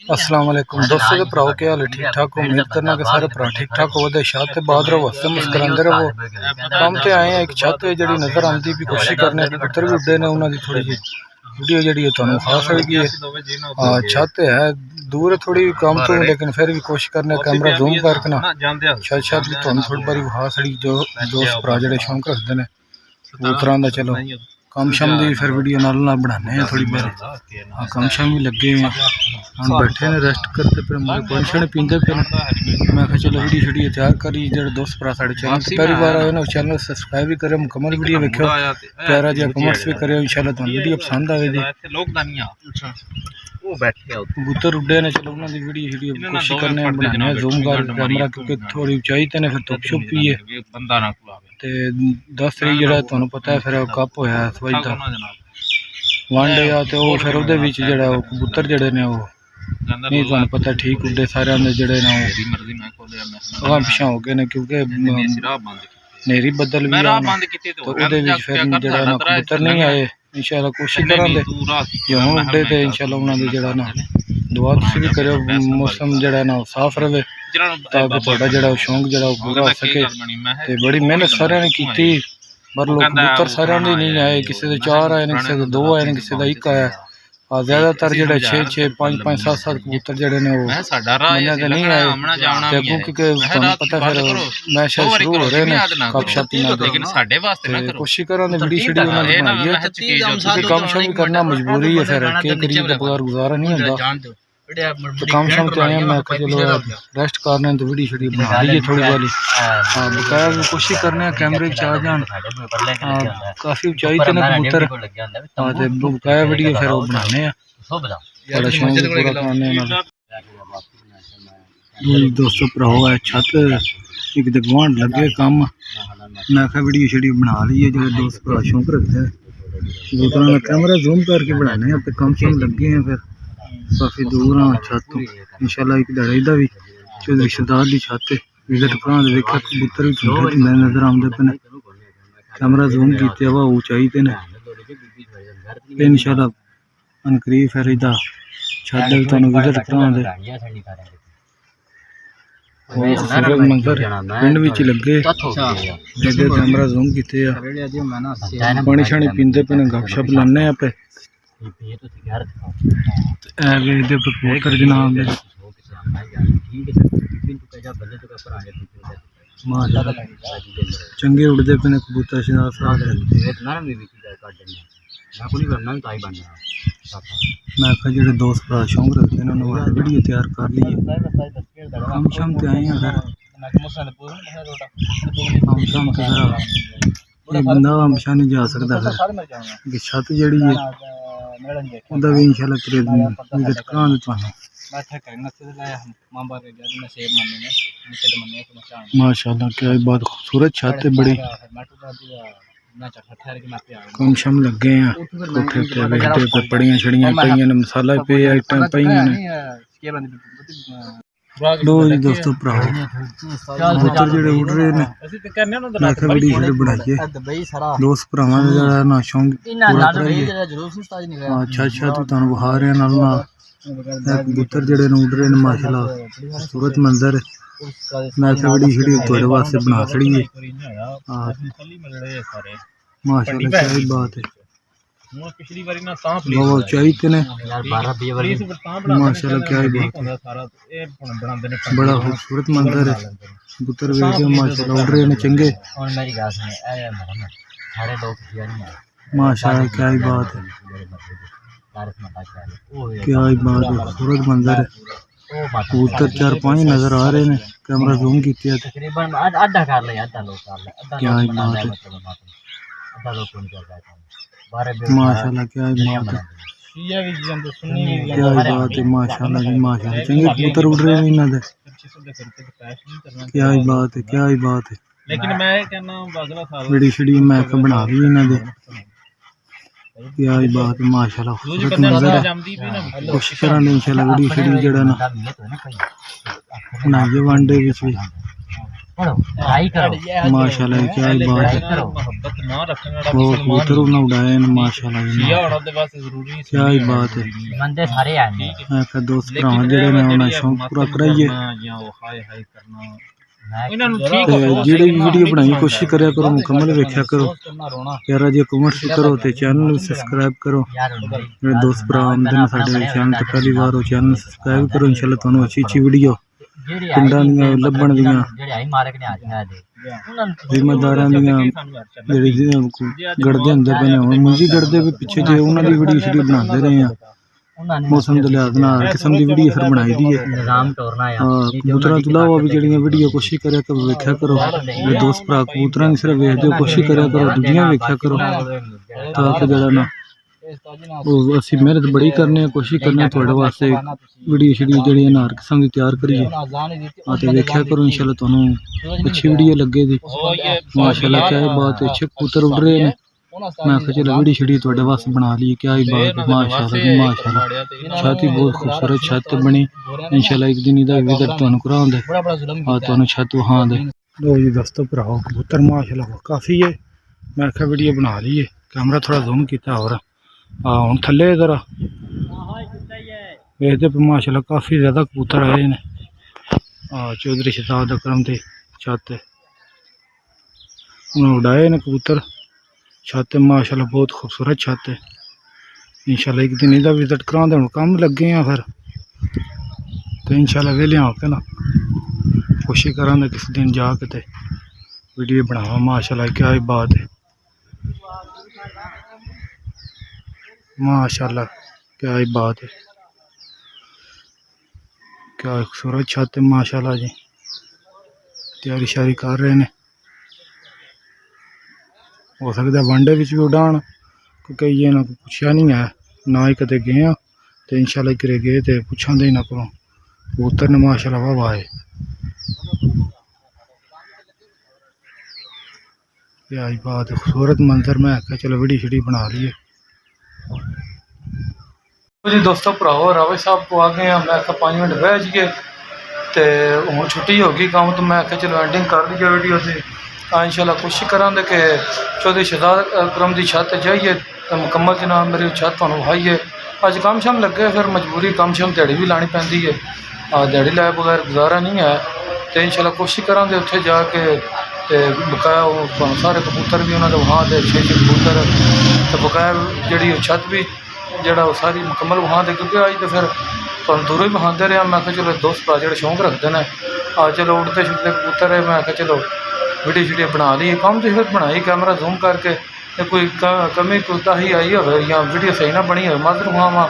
अस्सलाम वालेकुम दोस्तों के भराओ क्या हाल है ठीक ठाक उम्मीद करना कि सारे भरा ठीक ठाक हो छत ते बाद रहो हंसते मुस्कुराते रहो काम ते आए हैं एक छत है जी नज़र आती भी कोशिश करने कबूतर भी उड्डे ने उन्होंने थोड़ी जी वीडियो जी तुहानू खास होगी है छत है दूर थोड़ी काम तो लेकिन फिर भी कोशिश करने कैमरा जूम करके ना छत भी तुहानू थोड़ी बारी विखा छड़ी जो दोस्त भरा जो शौक रखते हैं कबूतरों का चलो कम शम की फिर वीडियो नाल बनाने थोड़ी बार हाँ कम शम भी लगे हैं हम बैठे ने रेस्ट करते पे पानी शानी पींदे पे मैं चलो वीडियो शीडियो तैयार करी जो दोस्त भरा साढ़े चैनल से पहली बार आए ना चैनल सब्सक्राइब भी करें मुकम्मल वीडियो देखो प्यारा जहा कमेंट्स भी करें इंशाल्लाह तुहानू वीडियो पसंद आएगी कबूतर उड्डे ने चलो उन्होंने वीडियो शीडियो कोशिश करने बनाने जूम कर कैमरा क्योंकि थोड़ी ऊंचाई ते ने फिर धुप छुप भी है ते 10 तरीक जो तुहानू पता है फिर कप होया सवाई दा वन डे तो फिर उहदे विच जेहड़ा कबूतर जेहड़े ने नहीं तुहानू पता ठीक उड्डे सारे ने जेहड़े ने अगां पिछां हो गए ने क्योंकि नेरी बदल भी तो उहदे विच फिर जेहड़ा ना कबूतर नहीं आए इंशाल्लाह कोशिश करांगे जे हुण उड्डे ते इंशाल्लाह उन्हां दे जेहड़ा ना दुआ तुसीं भी करो मौसम जेहड़ा ना साफ रहे ताकि तुहाडा जेहड़ा शौक जेहड़ा पूरा हो सके ते बड़ी मेहनत सारे ने कीती पर लोग कबूतर सारे ने नहीं आए किसी दे 4 आए ने किसी दे 2 आए ने किसी दा 1 आया ज्यादातर जेहड़े 6-6 5-5 7-7 कबूतर जेहड़े ने वो मन्ने ते नहीं आए ते अगों क्योंकि तुहानू पता फिर मैच शुरू हो रहे ने कप शप पीना कोशिश करांगे वीडियो शीडियो उन्हां दी बनाईए क्योंकि कम शम भी करना मजबूरी है फिर के करिए ते बगैर गुजारा नहीं होंदा तो काम शाम तो आए मैं चलो रेस्ट करने तो वीडियो शीडियो बना लीजिए थोड़ी बारी हाँ बकाया भी कोशिश करने कैमरे आ जान काफ़ी ऊंचाई ते ने कबूतर हाँ तो बकाया वीडियो फिर वो बनाने बड़ा शौक पूरा करने दोस्तों भराओ है छत एक तो गुआंढ लगे कम मैं आखा वीडियो शीडियो बना लीए जो दोस्त भरा शौक रखते हैं कबूतरों का कैमरा जूम करके बनाने तो कम शम लगे हैं फिर काफ़ी दूर हाँ छत तो इंशाल्लाह एक दड़े का भी चौधरी सरदार की छत विजट भरा देखा कबूतर भी नजर आते पे कैमरा जूम किया वा ऊंचाई ते ने इंशाल्लाह अनकरीब फिर इदा छत तुहानू विजट भरा खूबसूरत मंजर पिंड विच लगे कैमरा जूम किते पानी शानी पींदे पे गपशप लाने पे कबूतर जनाब चंगे उड़ते पे कबूतर मैं आखा जो दोस्त भरा शौक रखते हैं उन्होंने वीडियो तैयार कर ली कम शम तो आए हैं कम शम तो बंदा पिछा नहीं जा सकता फिर छत जी है भी इंशाल्लाह विजिट करांगे तुहानू माशाल्लाह क्या बात खूबसूरत छत है बड़ी कम शम लगे हैं कोठे पे बैठे पे पड़ियां छड़ियां पईयां ने मसाला पे आइटम पईयां ने लो जी दोस्तों भराओ कबूतर जेहड़े उड़ रहे ने मैं आखिर वीडियो शीडियो बनाइए दोस्त भरावां दा जेहड़ा ना शौक पूरा करिए अच्छा अच्छा तो तुहानू विखा रहे हैं नाल कबूतर जेहड़े उड़ रहे ने माशाल्लाह खूबसूरत मंजर मैं आखिर वीडियो शीडियो तुहाडे वास्ते बना छड़िए माशाल्लाह क्या ही बात है ऊंचाई ते ने माशाल्लाह क्या ही बात है बड़ा खूबसूरत मंजर है कबूतर वेखो माशाल्लाह उड़ रहे ने चंगे माशाल्लाह क्या ही बात है क्या ही बात है खूबसूरत मंजर है कबूतर 4-5 नजर आ रहे हैं कैमरा जूम किया क्या ही बात है माशाल्लाह क्या ही बात है क्या ही बात है माशाल्लाह जी माशाल्लाह चंगे कबूतर उड़ रहे हैं इन्हां दे क्या ही बात है क्या ही बात है लेकिन मैं कहना वीडियो शीडियो मैं बना ली इन्हां दे क्या ही बात है माशाल्लाह खूबसूरत मंजर है कोशिश करांगे इंशाल्लाह वीडियो शीडियो जेहड़ा ना बनाइए वन डे विच भी माशाल्लाह क्या ही बात है। वो कबूतर उन्हें उड़ाए हैं माशाल्लाह जी, क्या ही बात है। मैं क्या दोस्त भरा जेड़े ने उन्हें शौक पूरा कराइए ते जेड़ी वीडियो बनाई कोशिश करया करो मुकम्मल वेख्या करो प्यारा जी, कमेंट्स करो ते चैनल भी सब्सक्राइब करो। मेरे दोस्त भरा आमदे ने साडे चैनल ते पहली बार हो चैनल सब्सक्राइब करो। इंशाल्लाह तुहानू अच्छी अच्छी वीडियो पिंडां दियां लब्भण दियां जिम्मेदारां दियां जेहड़ी गड़दे हुंदे पे ने हुण मुंजी गड़दे भी पिछे जे उन्हां दी वीडियो शडी बनांदे रहे हैं मौसम के लिहाज नाल हर किस्म की वीडियो फिर बनाई दी है। कबूतरां तो इलावा भी जड़ियां वीडियो कोशिश करया करो वेख्या करो। मेरे दोस्त भरा कबूतरां दी सिर्फ वेखदे कोशिश करया करो, दूजियां वेख्या करो ताकि जड़ा ना असीं मेहनत बड़ी करने कोशिश करने थोड़े वास्ते वीडियो शडियो जड़ी हर किस्म की तैयार करिए ते वेख्या करो। इंशाल्लाह तुहानू अच्छी वीडियो लगेगी माशाल्लाह। क्या ही बात है, अच्छे कबूतर उड़ रहे हैं। मैं आखिया चलो वीडियो शडियो थोड़े वास्ते बना ली, क्या ही बात है माशाल्लाह जी माशाल्लाह। छत ही बहुत खूबसूरत छत बनी, इंशाल्लाह एक दिन इहदा विजिट तुहानू करांदे तुहानू छत वहांदे। लो जी दोस्तों भराओ कबूतर माशाल्लाह काफ़ी है। मैं आखिया वीडियो बना ली है, कैमरा थोड़ा जूम किया और हुण थल्ले जरा वेखदे पे माशाल्लाह काफ़ी ज़्यादा कबूतर आए ने। चौधरी शहजाद अकरम की छत उन्होंने उड़ाए ने कबूतर छत माशाल्लाह बहुत खूबसूरत छत है। इंशाल्लाह एक दिन इहदा विजिट करांदे हुण कम लगे हैं फिर तो इंशाल्लाह वेले होके ना कोशिश करांगे किसी दिन जाके ते वीडियो बनावा माशाल्लाह। क्या ही बात है माशाल्लाह, क्या ही बात है, क्या खूबसूरत छत है माशाल्लाह जी। तैयारी शारी कर रहे हैं, हो सकता है वनडे भी उड़ान क्योंकि ये ना पुछया नहीं है ना ही कदे गए हैं तो इंशाल्लाह घरे गए तो पुछा दे ना को कबूतर ने माशाल्लाह वाह वाह है। क्या ही बात है, खूबसूरत मंजर। मैं आख्या चलो वीडियो शडी बना लीए जी दोस्तों भराओ रावे साहब को आ गए हैं। मैं आख्या 5 मिनट बह जाइए तो हूँ छुट्टी होगी काम तो मैं आख्या चलो एंडिंग कर लीजिए वीडियो से। इंशाल्लाह कोशिश करांगे कि चौधरी शहजाद अकरम की छत जाइए तो मुकम्मल जनाब मेरी छत तुहानू विखाइए। अज कम शम लगे फिर मजबूरी कम शम दिहाड़ी भी लानी पैंदी है, दिहाड़ी लाए बगैर गुजारा नहीं है तो इंशाल्लाह कोशिश करांगे उत्थे जाके तो बकाया तुहानू सारे कबूतर भी उन्होंने वहाँ दे अच्छे अच्छे कबूतर तो बकाया जी छत भी जड़ा सारी मुकम्मल वहाँ दे क्योंकि अज तो फिर तुहानू दूरों ही विखाते रहे। मैं आख्या चलो दोस्त भरा जो शौक रखते हैं चलो उड़ते छुड़ते कबूतर है। मैं आख्या चलो वीडियो शीडियो बना ली कम तो फिर बनाई कैमरा जूम करके कोई कमी कोताही आई हो या वीडियो सही ना बनी हो माजर खावा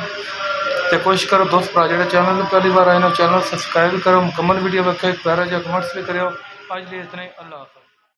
तो कोशिश करो दोस्त भरा जो चैनल पहली बार आए ना चैनल सब्सक्राइब करो मुकम्मल वीडियो वेखो प्यारा जो कमेंट्स भी करो। अज लिए इतना ही, अल्लाह हाफ़िज़।